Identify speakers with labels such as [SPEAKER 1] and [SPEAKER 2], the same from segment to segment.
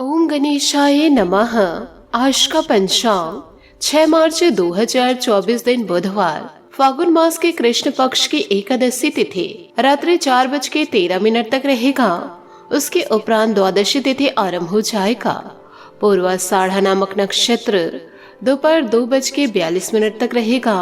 [SPEAKER 1] ओम गणेशाय नमः। आज का पंचांग 6 मार्च 2024 दिन बुधवार, फागुन मास के कृष्ण पक्ष की एकादशी तिथि रात्रि 4:13 तक रहेगा। उसके उपरांत द्वादशी तिथि आरंभ हो जाएगा। पूर्वाषाढ़ नामक नक्षत्र दोपहर 2:42 तक रहेगा।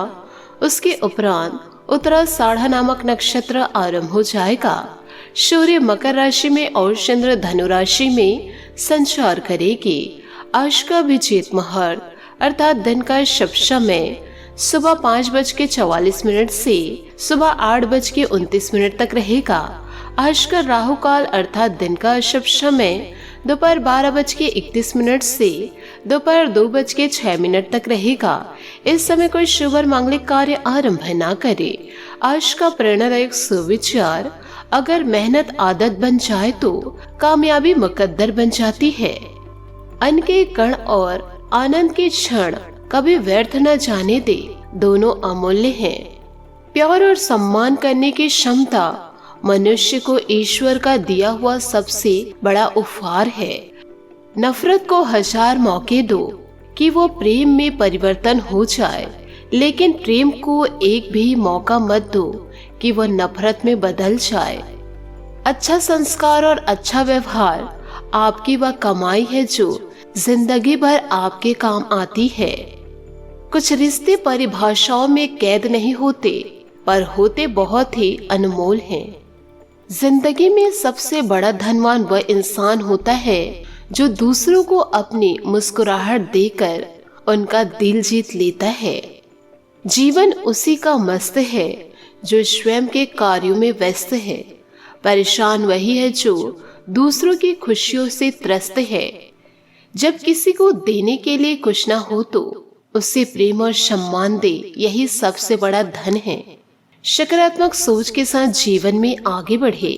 [SPEAKER 1] उसके उपरांत उत्तराषाढ़ नामक नक्षत्र आरंभ हो जाएगा। सूर्य मकर राशि में और चंद्र धनु राशि में संचार करेगी। आज का अभिजीत मुहूर्त अर्थात दिन का शुभ समय सुबह 5:44 से सुबह 8:29 तक रहेगा। आज का राहु काल अर्थात दिन का शुभ समय दोपहर 12:31 से दोपहर 2:06 तक रहेगा। इस समय कोई शुभ और मांगलिक कार्य आरंभ न करे। आज का प्रेरणादायक सुविचार, अगर मेहनत आदत बन जाए तो कामयाबी मुकद्दर बन जाती है। अन्न के कण और आनंद के क्षण कभी व्यर्थ न जाने दे, दोनों अमूल्य हैं। प्यार और सम्मान करने की क्षमता मनुष्य को ईश्वर का दिया हुआ सबसे बड़ा उपहार है। नफरत को 1000 मौके दो कि वो प्रेम में परिवर्तन हो जाए, लेकिन प्रेम को एक भी मौका मत दो कि वह नफरत में बदल जाए। अच्छा संस्कार और अच्छा व्यवहार आपकी वह कमाई है जो जिंदगी भर आपके काम आती है। कुछ रिश्ते परिभाषाओं में कैद नहीं होते, पर होते बहुत ही अनमोल हैं। जिंदगी में सबसे बड़ा धनवान वह इंसान होता है जो दूसरों को अपनी मुस्कुराहट देकर उनका दिल जीत लेता है। जीवन उसी का मस्त है जो स्वयं के कार्यों में व्यस्त है। परेशान वही है जो दूसरों की खुशियों से त्रस्त है। जब किसी को देने के लिए कुछ ना हो तो उससे प्रेम और सम्मान दे, यही सबसे बड़ा धन है। सकारात्मक सोच के साथ जीवन में आगे बढ़े।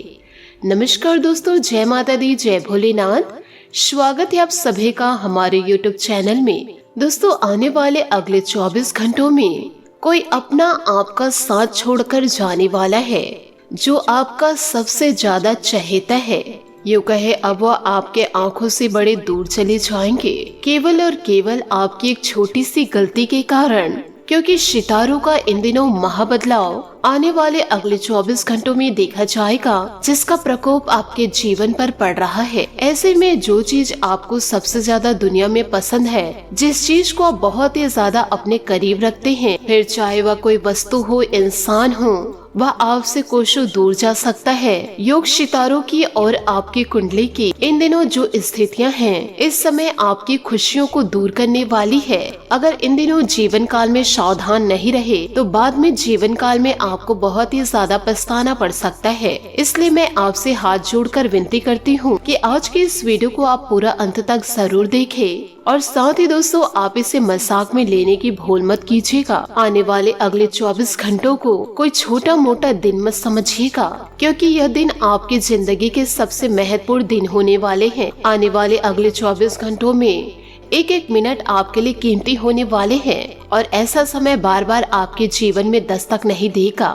[SPEAKER 1] नमस्कार दोस्तों, जय माता दी, जय भोलेनाथ। स्वागत है आप सभी का हमारे YouTube चैनल में। दोस्तों, आने वाले अगले 24 घंटों में कोई अपना आपका साथ छोड़कर जाने वाला है जो आपका सबसे ज्यादा चहेता है। यूँ कहे अब वह आपके आंखों से बड़े दूर चले जाएंगे, केवल और केवल आपकी एक छोटी सी गलती के कारण। क्योंकि सितारों का इन दिनों महाबदलाव आने वाले अगले 24 घंटों में देखा जाएगा, जिसका प्रकोप आपके जीवन पर पड़ रहा है। ऐसे में जो चीज आपको सबसे ज्यादा दुनिया में पसंद है, जिस चीज को आप बहुत ही ज्यादा अपने करीब रखते हैं, फिर चाहे वह कोई वस्तु हो, इंसान हो, वह आपसे कोसों दूर जा सकता है। योग सितारों की और आपकी कुंडली की इन दिनों जो स्थितियां हैं, इस समय आपकी खुशियों को दूर करने वाली है। अगर इन दिनों जीवन काल में सावधान नहीं रहे तो बाद में जीवन काल में आपको बहुत ही ज्यादा पछताना पड़ सकता है। इसलिए मैं आपसे हाथ जोड़कर विनती करती हूँ कि आज के इस वीडियो को आप पूरा अंत तक जरूर देखें और साथ ही दोस्तों आप इसे मजाक में लेने की भूल मत कीजिएगा। आने वाले अगले 24 घंटों को कोई छोटा मोटा दिन मत समझिएगा, क्योंकि यह दिन आपकी जिंदगी के सबसे महत्वपूर्ण दिन होने वाले हैं। आने वाले अगले 24 घंटों में एक एक मिनट आपके लिए कीमती होने वाले हैं और ऐसा समय बार बार आपके जीवन में दस्तक नहीं देगा।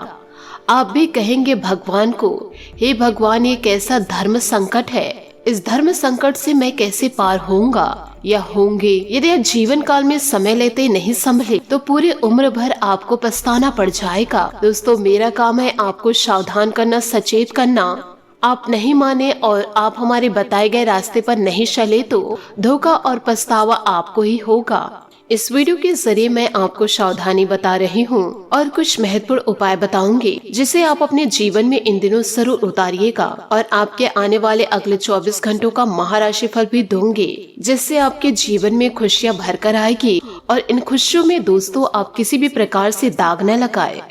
[SPEAKER 1] आप भी कहेंगे भगवान को, हे भगवान, ये कैसा धर्म संकट है, इस धर्म संकट से मैं कैसे पार होऊंगा या होंगे। यदि आप जीवन काल में समय लेते नहीं संभले तो पूरी उम्र भर आपको पछताना पड़ जाएगा। दोस्तों, मेरा काम है आपको सावधान करना, सचेत करना। आप नहीं माने और आप हमारे बताए गए रास्ते पर नहीं चले तो धोखा और पछतावा आपको ही होगा। इस वीडियो के जरिए मैं आपको सावधानी बता रही हूँ और कुछ महत्वपूर्ण उपाय बताऊंगी, जिसे आप अपने जीवन में इन दिनों जरूर उतारिएगा और आपके आने वाले अगले 24 घंटों का महाराशि फल भी दूंगे, जिससे आपके जीवन में खुशियाँ भरकर आएगी। और इन खुशियों में दोस्तों आप किसी भी प्रकार से दाग न लगाए,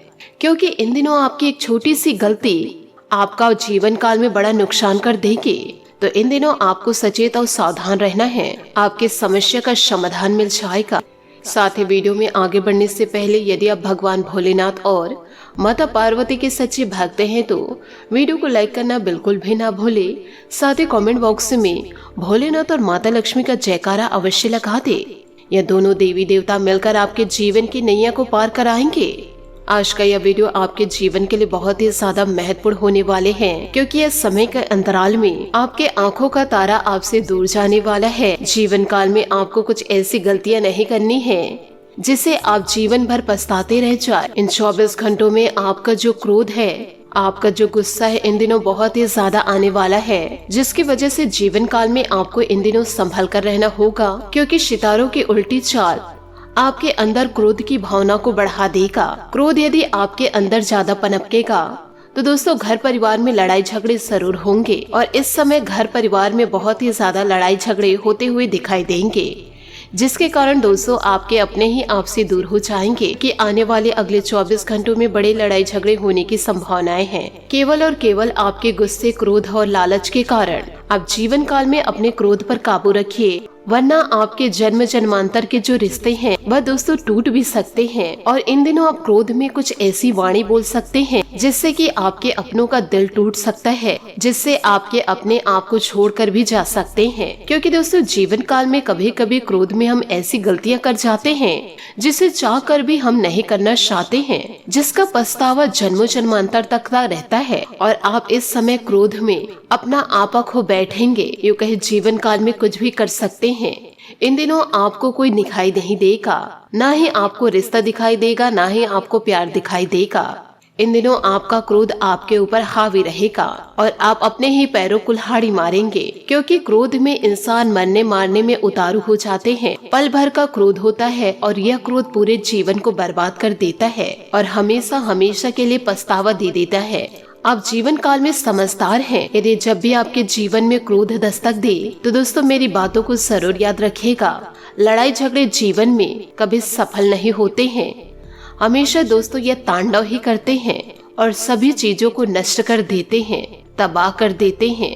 [SPEAKER 1] क्योंकि इन दिनों आपकी एक छोटी सी गलती आपका जीवन काल में बड़ा नुकसान कर देगी। तो इन दिनों आपको सचेत और सावधान रहना है, आपके समस्या का समाधान मिल जाएगा। साथ ही वीडियो में आगे बढ़ने से पहले यदि आप भगवान भोलेनाथ और माता पार्वती के सच्चे भक्त हैं तो वीडियो को लाइक करना बिल्कुल भी ना भूले। साथ ही कमेंट बॉक्स में भोलेनाथ और माता लक्ष्मी का जयकारा अवश्य लगा दे। यह दोनों देवी देवता मिलकर आपके जीवन की नैया को पार कराएंगे। आज का यह वीडियो आपके जीवन के लिए बहुत ही ज्यादा महत्वपूर्ण होने वाले हैं, क्योंकि इस समय के अंतराल में आपके आंखों का तारा आपसे दूर जाने वाला है। जीवन काल में आपको कुछ ऐसी गलतियां नहीं करनी है जिसे आप जीवन भर पछताते रह जाए। इन 24 घंटों में आपका जो क्रोध है, आपका जो गुस्सा है, इन दिनों बहुत ही ज्यादा आने वाला है, जिसकी वजह से जीवन काल में आपको इन दिनों संभल कर रहना होगा, क्योंकि सितारों की उल्टी चाल आपके अंदर क्रोध की भावना को बढ़ा देगा। क्रोध यदि आपके अंदर ज्यादा पनपकेगा तो दोस्तों घर परिवार में लड़ाई झगड़े जरूर होंगे, और इस समय घर परिवार में बहुत ही ज्यादा लड़ाई झगड़े होते हुए दिखाई देंगे, जिसके कारण दोस्तों आपके अपने ही आपसे दूर हो जाएंगे कि आने वाले अगले 24 घंटों में बड़े लड़ाई झगड़े होने की संभावनाएं हैं। केवल और केवल आपके गुस्से, क्रोध और लालच के कारण आप जीवन काल में अपने क्रोध पर काबू रखिए, वरना आपके जन्म जन्मांतर के जो रिश्ते हैं वह दोस्तों टूट भी सकते हैं। और इन दिनों आप क्रोध में कुछ ऐसी वाणी बोल सकते हैं जिससे कि आपके अपनों का दिल टूट सकता है, जिससे आपके अपने आप को छोड़कर भी जा सकते हैं। क्योंकि दोस्तों जीवन काल में कभी कभी क्रोध में हम ऐसी गलतियां कर जाते हैं जिसे चाह कर भी हम नहीं करना चाहते हैं, जिसका पछतावा जन्मों जन्मांतर तक का रहता है। और आप इस समय क्रोध में अपना आपा खो बैठेंगे, यूँ कहे जीवन काल में कुछ भी कर सकते हैं। इन दिनों आपको कोई दिखाई नहीं देगा, ना ही आपको रिश्ता दिखाई देगा, ना ही आपको प्यार दिखाई देगा। इन दिनों आपका क्रोध आपके ऊपर हावी रहेगा और आप अपने ही पैरों कुल्हाड़ी मारेंगे, क्योंकि क्रोध में इंसान मरने मारने में उतारू हो जाते हैं। पल भर का क्रोध होता है और यह क्रोध पूरे जीवन को बर्बाद कर देता है और हमेशा हमेशा के लिए पछतावा दे देता है। आप जीवन काल में समझदार हैं। यदि जब भी आपके जीवन में क्रोध दस्तक दे तो दोस्तों मेरी बातों को जरूर याद रखिएगा। लड़ाई झगड़े जीवन में कभी सफल नहीं होते हैं, हमेशा दोस्तों ये तांडव ही करते हैं और सभी चीजों को नष्ट कर देते हैं, तबाह कर देते हैं।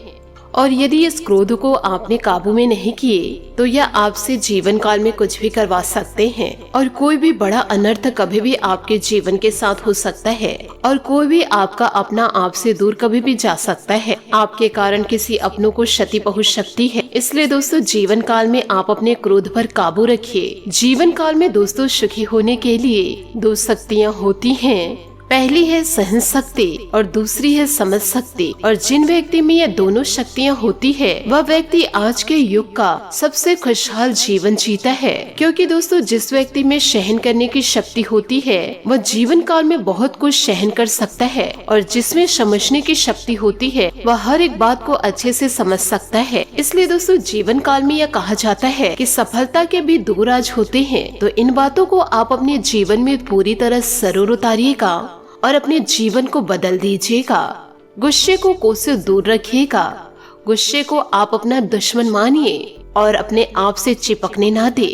[SPEAKER 1] और यदि इस क्रोध को आपने काबू में नहीं किए तो यह आपसे जीवन काल में कुछ भी करवा सकते हैं, और कोई भी बड़ा अनर्थ कभी भी आपके जीवन के साथ हो सकता है, और कोई भी आपका अपना आपसे दूर कभी भी जा सकता है। आपके कारण किसी अपनों को क्षति पहुंच सकती है। इसलिए दोस्तों जीवन काल में आप अपने क्रोध पर काबू रखिए। जीवन काल में दोस्तों सुखी होने के लिए 2 शक्तियाँ होती हैं। पहली है सहन शक्ति और दूसरी है समझ शक्ति। और जिन व्यक्ति में ये दोनों शक्तियाँ होती है वह व्यक्ति आज के युग का सबसे खुशहाल जीवन जीता है, क्योंकि दोस्तों जिस व्यक्ति में सहन करने की शक्ति होती है वह जीवन काल में बहुत कुछ सहन कर सकता है, और जिसमें समझने की शक्ति होती है वह हर एक बात को अच्छे से समझ सकता है। इसलिए दोस्तों जीवन काल में यह कहा जाता है कि सफलता के भी 2 राज होते हैं। तो इन बातों को आप अपने जीवन में पूरी तरह जरूर उतारिएगा और अपने जीवन को बदल दीजिएगा। गुस्से को कोसों दूर रखिएगा। गुस्से को आप अपना दुश्मन मानिए और अपने आप से चिपकने ना दे।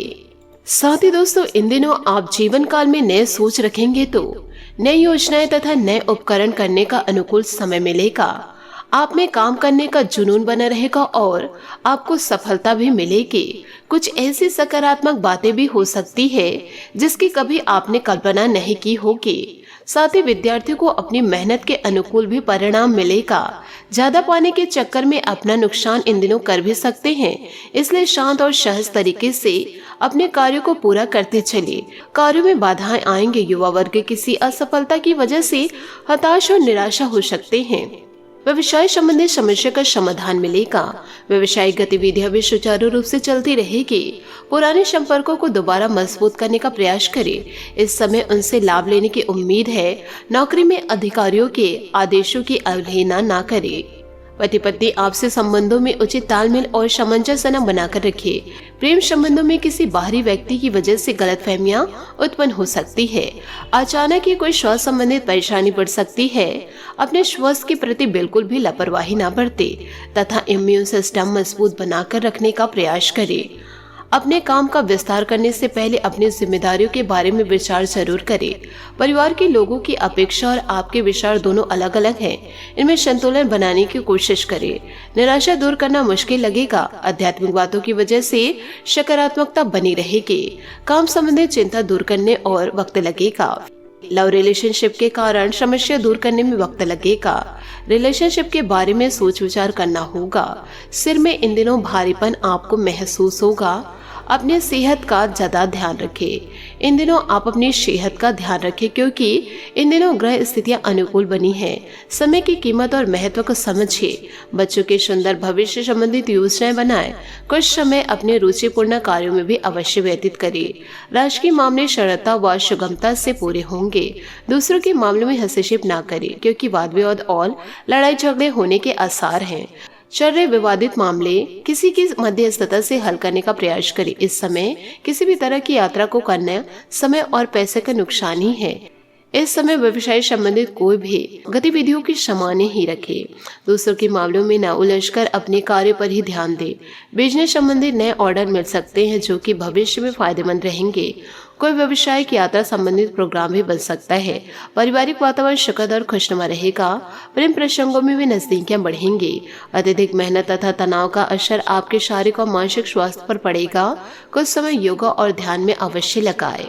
[SPEAKER 1] साथ ही दोस्तों इन दिनों आप जीवन काल में नए सोच रखेंगे तो नई योजनाएं तथा नए उपकरण करने का अनुकूल समय मिलेगा। आप में काम करने का जुनून बना रहेगा और आपको सफलता भी मिलेगी। कुछ ऐसी सकारात्मक बातें भी हो सकती है जिसकी कभी आपने कल्पना नहीं की होगी। साथ ही विद्यार्थियों को अपनी मेहनत के अनुकूल भी परिणाम मिलेगा। ज्यादा पाने के चक्कर में अपना नुकसान इन दिनों कर भी सकते हैं, इसलिए शांत और सहज तरीके से अपने कार्यों को पूरा करते चलिए। कार्यों में बाधाएं आएंगे। युवा वर्ग किसी असफलता की वजह से हताश और निराशा हो सकते हैं। व्यवसाय संबंधी समस्या का समाधान मिलेगा। व्यवसायिक गतिविधियां भी सुचारू रूप से चलती रहेगी। पुराने संपर्कों को दोबारा मजबूत करने का प्रयास करें। इस समय उनसे लाभ लेने की उम्मीद है। नौकरी में अधिकारियों के आदेशों की अवहेलना ना करें। पति पत्नी आपसे संबंधों में उचित तालमेल और सामंजस्य बनाकर रखिए। प्रेम संबंधों में किसी बाहरी व्यक्ति की वजह से गलतफहमियां उत्पन्न हो सकती है। अचानक ही कोई स्वास्थ्य संबंधित परेशानी बढ़ सकती है। अपने स्वास्थ्य के प्रति बिल्कुल भी लापरवाही न बरते तथा इम्यून सिस्टम मजबूत बनाकर रखने का प्रयास करें। अपने काम का विस्तार करने से पहले अपनी जिम्मेदारियों के बारे में विचार जरूर करें। परिवार के लोगों की अपेक्षा और आपके विचार दोनों अलग अलग हैं। इनमें संतुलन बनाने की कोशिश करें। निराशा दूर करना मुश्किल लगेगा। आध्यात्मिक बातों की वजह से सकारात्मकता बनी रहेगी। काम संबंधी चिंता दूर करने और वक्त लगेगा। लव रिलेशनशिप के कारण समस्या दूर करने में वक्त लगेगा। रिलेशनशिप के बारे में सोच विचार करना होगा। सिर में इन दिनों भारीपन आपको महसूस होगा। अपने सेहत का ज्यादा ध्यान रखें। इन दिनों आप अपनी सेहत का ध्यान रखें क्योंकि इन दिनों ग्रह स्थितियां अनुकूल बनी हैं। समय की कीमत और महत्व को समझिए। बच्चों के सुंदर भविष्य संबंधित योजनाएं बनाएं। कुछ समय अपने रुचिपूर्ण कार्यों में भी अवश्य व्यतीत करें। राजकीय मामले सरलता व सुगमता से पूरे होंगे। दूसरों के मामलों में हस्तक्षेप न करें क्योंकि वाद विवाद और लड़ाई झगड़े होने के आसार हैं। चल रहे विवादित मामले किसी की मध्यस्थता से हल करने का प्रयास करें। इस समय किसी भी तरह की यात्रा को करना समय और पैसे का नुकसान ही है। इस समय व्यवसाय संबंधित कोई भी गतिविधियों की सामान्य ही रखें। दूसरों के मामलों में न उलझकर अपने कार्य पर ही ध्यान दें। बिजनेस संबंधित नए ऑर्डर मिल सकते हैं जो कि भविष्य में फायदेमंद रहेंगे। कोई व्यवसायिक यात्रा संबंधित प्रोग्राम भी बन सकता है। पारिवारिक वातावरण सुखद और खुशनुमा रहेगा। प्रेम प्रसंगों में भी नजदीकियां बढ़ेंगी। अत्यधिक मेहनत तथा तनाव का असर आपके शारीरिक और मानसिक स्वास्थ्य पर पड़ेगा। कुछ समय योगा और ध्यान में अवश्य लगाएं।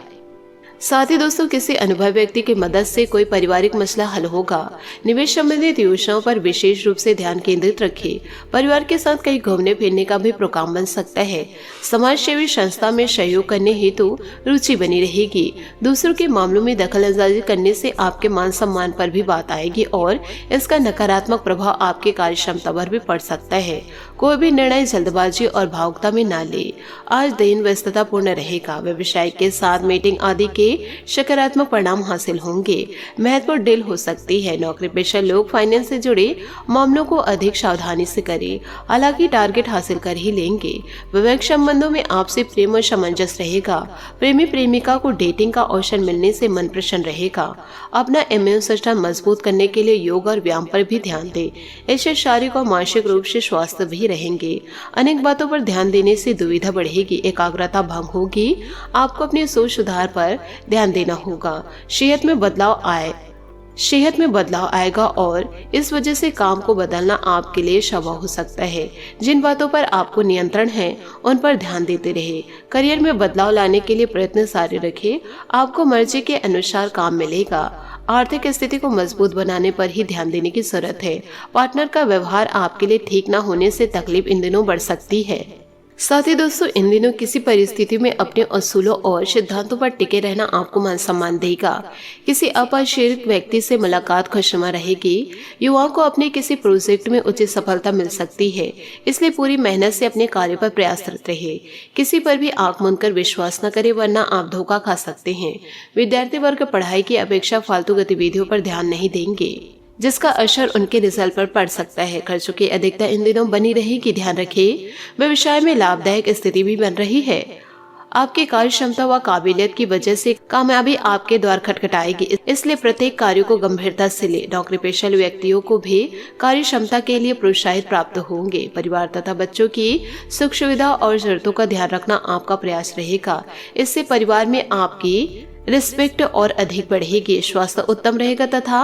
[SPEAKER 1] साथ ही दोस्तों, किसी अनुभवी व्यक्ति की मदद से कोई पारिवारिक मसला हल होगा। निवेश संबंधित योजनाओं पर विशेष रूप से ध्यान केंद्रित रखें। परिवार के साथ कहीं घूमने फिरने का भी प्रोग्राम बन सकता है। समाज सेवी संस्था में सहयोग करने हेतु रुचि बनी रहेगी। दूसरों के मामलों में दखलंदाजी करने से आपके मान सम्मान पर भी बात आएगी और इसका नकारात्मक प्रभाव आपके कार्य क्षमता पर भी पड़ सकता है। कोई भी निर्णय जल्दबाजी और भावुकता में न ले। आज दिन व्यस्तता पूर्ण रहेगा। व्यवसाय के साथ मीटिंग आदि के सकारात्मक परिणाम हासिल होंगे। महत्वपूर्ण डील हो सकती है। नौकरी पेशा लोग फाइनेंस से जुड़े मामलों को अधिक सावधानी से करें। हालांकि टारगेट हासिल कर ही लेंगे। वैवाहिक संबंधों में आपसे प्रेम और सामंजस्य रहेगा। प्रेमी प्रेमिका को डेटिंग का अवसर मिलने से मन प्रसन्न रहेगा। अपना इम्यून सिस्टम मजबूत करने के लिए योग और व्यायाम पर भी ध्यान दें। इससे शारीरिक और मानसिक रूप से स्वस्थ भी रहेंगे। अनेक बातों पर ध्यान देने से दुविधा बढ़ेगी, एकाग्रता भंग होगी। आपको अपनी सोच सुधार पर ध्यान देना होगा। सेहत में बदलाव आएगा और इस वजह से काम को बदलना आपके लिए संभव हो सकता है। जिन बातों पर आपको नियंत्रण है उन पर ध्यान देते रहे। करियर में बदलाव लाने के लिए प्रयत्न जारी रखें। आपको मर्जी के अनुसार काम मिलेगा। आर्थिक स्थिति को मजबूत बनाने पर ही ध्यान देने की जरूरत है। पार्टनर का व्यवहार आपके लिए ठीक न होने से तकलीफ इन दिनों बढ़ सकती है। साथ ही दोस्तों, इन दिनों किसी परिस्थिति में अपने असूलों और सिद्धांतों पर टिके रहना आपको मान सम्मान देगा। किसी अपरिचित व्यक्ति से मुलाकात खुशनुमा रहेगी। युवाओं को अपने किसी प्रोजेक्ट में उचित सफलता मिल सकती है, इसलिए पूरी मेहनत से अपने कार्य पर प्रयासरत रहे। किसी पर भी आंख मूंद कर विश्वास न करें वरना आप धोखा खा सकते हैं। विद्यार्थी वर्ग पढ़ाई की अपेक्षा फालतू गतिविधियों पर ध्यान नहीं देंगे, जिसका असर उनके रिजल्ट पर पड़ सकता है। खर्चों की अधिकता इन दिनों बनी रहेगी, ध्यान रखें। व्यवसाय में लाभदायक स्थिति भी बन रही है। आपकी कार्य क्षमता व काबिलियत की वजह से कामयाबी आपके द्वार खटखटाएगी, इसलिए प्रत्येक कार्य को गंभीरता से ले। नौकरी पेशा व्यक्तियों को भी कार्य क्षमता के लिए प्रोत्साहित प्राप्त होंगे। परिवार तथा बच्चों की सुख सुविधा और जरूरतों का ध्यान रखना आपका प्रयास रहेगा। इससे परिवार में आपकी रिस्पेक्ट और अधिक बढ़ेगी। स्वास्थ्य उत्तम रहेगा तथा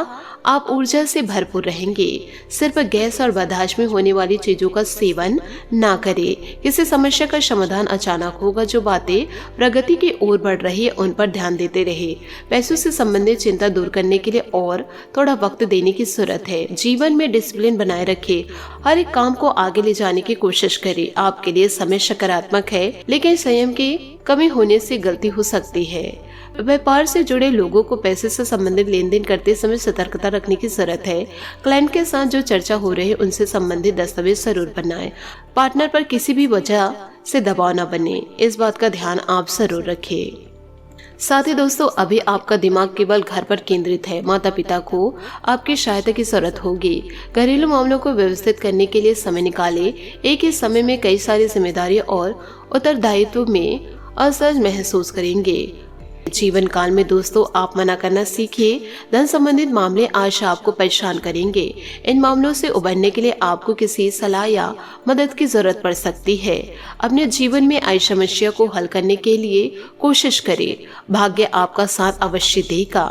[SPEAKER 1] आप ऊर्जा से भरपूर रहेंगे। सिर्फ गैस और बर्दाश्त में होने वाली चीजों का सेवन ना करें। किसी समस्या का समाधान अचानक होगा। जो बातें प्रगति की ओर बढ़ रही है उन पर ध्यान देते रहे। पैसों से संबंधित चिंता दूर करने के लिए और थोड़ा वक्त देने की जरूरत है। जीवन में डिसिप्लिन बनाए रखें। हर एक काम को आगे ले जाने की कोशिश करें। आपके लिए समय सकारात्मक है, लेकिन संयम की कमी होने से गलती हो सकती है। व्यापार से जुड़े लोगों को पैसे से संबंधित लेन देन करते समय सतर्कता रखने की जरूरत है। क्लाइंट के साथ जो चर्चा हो रही है उनसे संबंधित दस्तावेज जरूर बनाएं। पार्टनर पर किसी भी वजह से दबाव न बने, इस बात का ध्यान आप जरूर रखें। साथ ही दोस्तों, अभी आपका दिमाग केवल घर पर केंद्रित है। माता पिता को आपकी सहायता की जरूरत होगी। घरेलू मामलों को व्यवस्थित करने के लिए समय निकालें। एक ही समय में कई सारी जिम्मेदारी और उत्तरदायित्व में असहज महसूस करेंगे। जीवन काल में दोस्तों, आप मना करना सीखिए। धन संबंधित मामले आज आपको परेशान करेंगे। इन मामलों से उबरने के लिए आपको किसी सलाह या मदद की जरूरत पड़ सकती है। अपने जीवन में आई समस्या को हल करने के लिए कोशिश करें। भाग्य आपका साथ अवश्य देगा।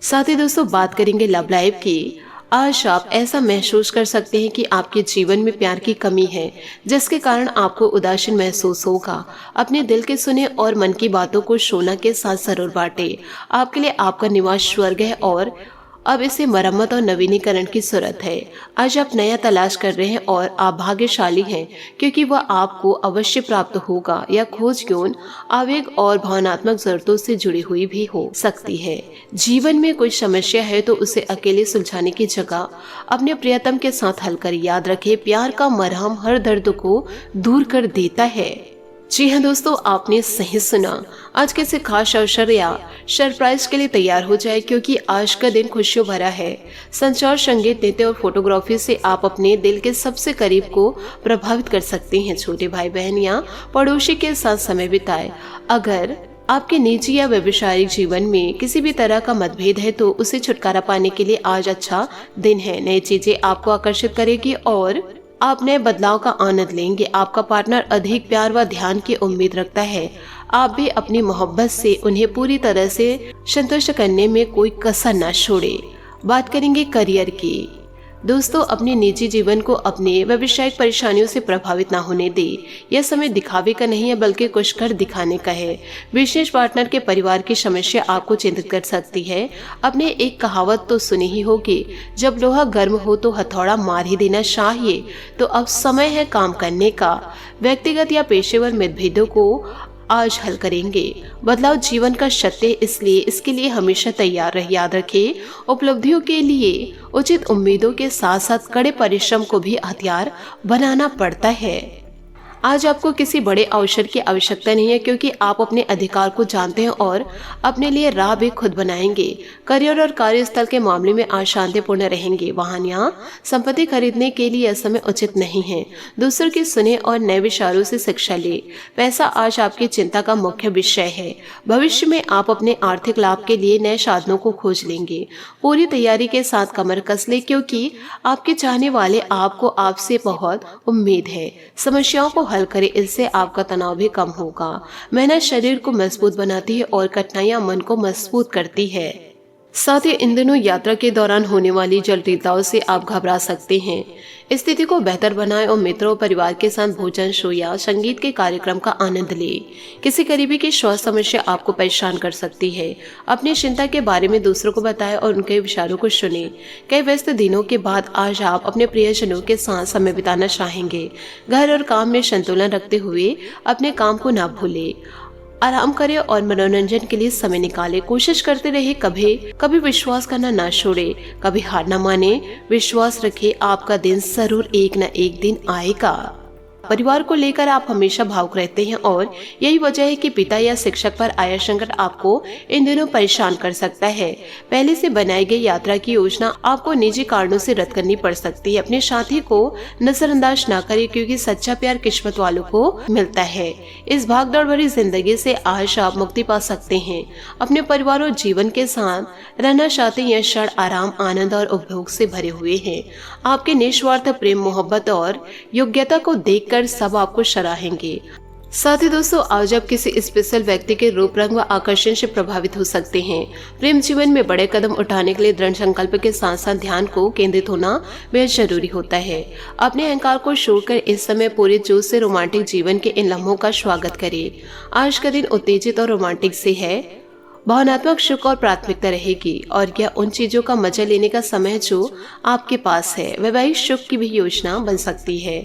[SPEAKER 1] साथ ही दोस्तों, बात करेंगे लव लाइफ की। आज आप ऐसा महसूस कर सकते हैं कि आपके जीवन में प्यार की कमी है, जिसके कारण आपको उदासीन महसूस होगा। अपने दिल के सुने और मन की बातों को सोना के साथ जरूर बांटे। आपके लिए आपका निवास स्वर्ग है और अब इसे मरम्मत और नवीनीकरण की जरूरत है। आज आप नया तलाश कर रहे हैं और आप भाग्यशाली हैं, क्योंकि वह आपको अवश्य प्राप्त होगा। यह खोज यौन आवेग और भावनात्मक जरूरतों से जुड़ी हुई भी हो सकती है। जीवन में कोई समस्या है तो उसे अकेले सुलझाने की जगह अपने प्रियतम के साथ हल कर। याद रखें, प्यार का मरहम हर दर्द को दूर कर देता है। जी हाँ दोस्तों, आपने सही सुना। आज किसी खास अवसर या सरप्राइज के लिए तैयार हो जाए, क्योंकि आज का दिन खुशियों भरा है। संचार, संगीत, नृत्य और फोटोग्राफी से आप अपने दिल के सबसे करीब को प्रभावित कर सकते हैं। छोटे भाई बहन या पड़ोसी के साथ समय बिताएं। अगर आपके निजी या व्यवसायिक जीवन में किसी भी तरह का मतभेद है तो उसे छुटकारा पाने के लिए आज अच्छा दिन है। नई चीजें आपको आकर्षित करेगी और आप नए बदलाव का आनंद लेंगे। आपका पार्टनर अधिक प्यार व ध्यान की उम्मीद रखता है। आप भी अपनी मोहब्बत से उन्हें पूरी तरह से संतुष्ट करने में कोई कसर न छोड़े। बात करेंगे करियर की। दोस्तों, अपने निजी जीवन को अपने व्यवसायिक परेशानियों से प्रभावित ना होने दे। यह समय दिखावे का नहीं है, बल्कि कुछ कर दिखाने का है। बिजनेस पार्टनर के परिवार की समस्या आपको चिंतित कर सकती है। आपने एक कहावत तो सुनी ही होगी, जब लोहा गर्म हो तो हथौड़ा मार ही देना चाहिए। तो अब समय है काम करने का। व्यक्तिगत या पेशेवर मतभेदों को आज हल करेंगे। बदलाव जीवन का सत्य, इसलिए इसके लिए हमेशा तैयार रहे। याद रखें, उपलब्धियों के लिए उचित उम्मीदों के साथ साथ कड़े परिश्रम को भी हथियार बनाना पड़ता है। आज आपको किसी बड़े अवसर की आवश्यकता नहीं है, क्योंकि आप अपने अधिकार को जानते हैं और अपने लिए राह भी खुद बनाएंगे। करियर और कार्यस्थल के मामले में आज शांतिपूर्ण रहेंगे। वाहन या संपत्ति खरीदने के लिए यह समय उचित नहीं है। दूसरों की सुने और नए विचारों से शिक्षा ले। पैसा आज आपकी चिंता का मुख्य विषय है। भविष्य में आप अपने आर्थिक लाभ के लिए नए साधनों को खोज लेंगे। पूरी तैयारी के साथ कमर कस ले, क्योंकि आपके चाहने वाले आपको आपसे बहुत उम्मीद है। समस्याओं को हल करें, इससे आपका तनाव भी कम होगा। मेहनत शरीर को मजबूत बनाती है और कठिनाइयां मन को मजबूत करती है। साथ ही इन दिनों यात्रा के दौरान होने वाली जटिलताओं से आप घबरा सकते हैं। स्थिति को बेहतर बनाएं और मित्रों और परिवार के साथ भोजन, शो या संगीत के कार्यक्रम का आनंद लें। किसी करीबी की स्वास्थ्य समस्या आपको परेशान कर सकती है। अपनी चिंता के बारे में दूसरों को बताएं और उनके विचारों को सुनें। कई व्यस्त दिनों के बाद आज आप अपने प्रियजनों के साथ समय बिताना चाहेंगे। घर और काम में संतुलन रखते हुए अपने काम को ना भूलें। आराम करें और मनोरंजन के लिए समय निकालें। कोशिश करते रहे, कभी विश्वास करना ना छोड़े, कभी हार न माने। विश्वास रखें, आपका दिन जरूर एक न एक दिन आएगा। परिवार को लेकर आप हमेशा भावुक रहते हैं और यही वजह है कि पिता या शिक्षक पर आया संकट आपको इन दिनों परेशान कर सकता है। पहले से बनाई गई यात्रा की योजना आपको निजी कारणों से रद्द करनी पड़ सकती है। अपने साथी को नजरअंदाज ना करें, क्योंकि सच्चा प्यार किस्मत वालों को मिलता है। इस भागदौड़ भरी जिंदगी से आज आप मुक्ति पा सकते हैं। अपने परिवार और जीवन के साथ रहना चाहते हैं। यह क्षण आराम, आनंद और उपभोग से भरे हुए हैं। आपके निस्वार्थ प्रेम, मोहब्बत और योग्यता को देखकर सब आपको सराहेंगे। साथ ही दोस्तों, आज आप किसी स्पेशल व्यक्ति के रूप, रंग व आकर्षण से प्रभावित हो सकते हैं। प्रेम जीवन में बड़े कदम उठाने के लिए दृढ़ संकल्प के साथ साथ ध्यान को केंद्रित होना बेहद जरूरी होता है। अपने अहंकार को छोड़कर इस समय पूरे जोश से रोमांटिक जीवन के इन लम्हों का स्वागत करें। आज का दिन उत्तेजित और रोमांटिक से है। भावनात्मक सुख और प्राथमिकता रहेगी और यह उन चीजों का मजा लेने का समय है जो आपके पास है। वैवाहिक सुख की भी योजना बन सकती है,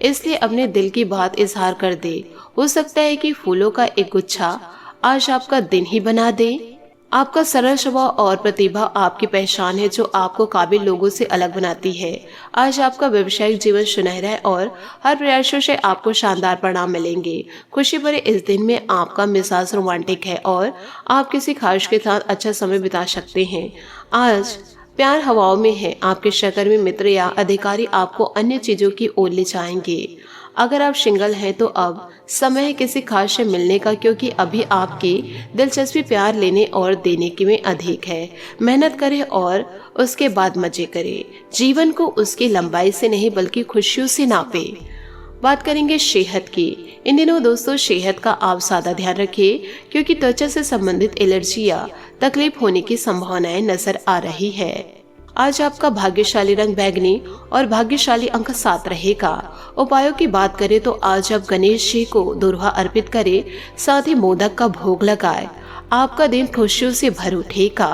[SPEAKER 1] इसलिए अपने दिल की बात इजहार कर दे। हो सकता है कि फूलों का एक गुच्छा आज आपका दिन ही बना दे। आपका सरल स्वभाव और प्रतिभा आपकी पहचान है, जो आपको काबिल लोगों से अलग बनाती है। आज आपका व्यवसायिक जीवन सुनहरा है और हर प्रयासों से आपको शानदार परिणाम मिलेंगे। खुशी भरे इस दिन में आपका मिजाज रोमांटिक है और आप किसी खास के साथ अच्छा समय बिता सकते हैं। आज प्यार हवाओं में है। आपके सहकर्मी, मित्र या अधिकारी आपको अन्य चीजों की ओर ले जाएंगे। अगर आप सिंगल हैं तो अब समय है किसी खास से मिलने का, क्योंकि अभी आपकी दिलचस्पी प्यार लेने और देने की में अधिक है। मेहनत करें और उसके बाद मजे करें। जीवन को उसकी लंबाई से नहीं बल्कि खुशियों से नापे। बात करेंगे सेहत की। इन दिनों दोस्तों, सेहत का आप ज्यादा ध्यान रखें, क्योंकि त्वचा से संबंधित एलर्जी या तकलीफ होने की संभावनाएं नजर आ रही है। आज आपका भाग्यशाली रंग बैंगनी और भाग्यशाली अंक 7 रहेगा। उपायों की बात करें तो आज आप गणेश जी को दुर्वा अर्पित करें, साथ ही मोदक का भोग लगाए। आपका दिन खुशियों से भर उठेगा।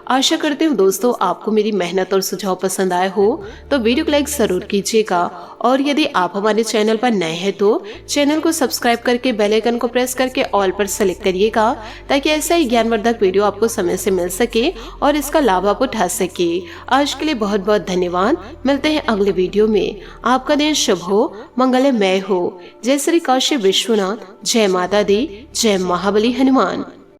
[SPEAKER 1] आशा करती हूँ दोस्तों आपको मेरी मेहनत और सुझाव पसंद आए हो तो वीडियो को लाइक जरूर कीजिएगा, और यदि आप हमारे चैनल पर नए हैं तो चैनल को सब्सक्राइब करके बेल आइकन को प्रेस करके ऑल पर सेलेक्ट करिएगा, ताकि ऐसा ही ज्ञानवर्धक वीडियो आपको समय से मिल सके और इसका लाभ आप उठा सके। आज के लिए बहुत बहुत धन्यवाद। मिलते हैं अगले वीडियो में। आपका दिन शुभ हो, मंगलमय हो। जय श्री काशी विश्वनाथ, जय माता दी, जय महाबली हनुमान।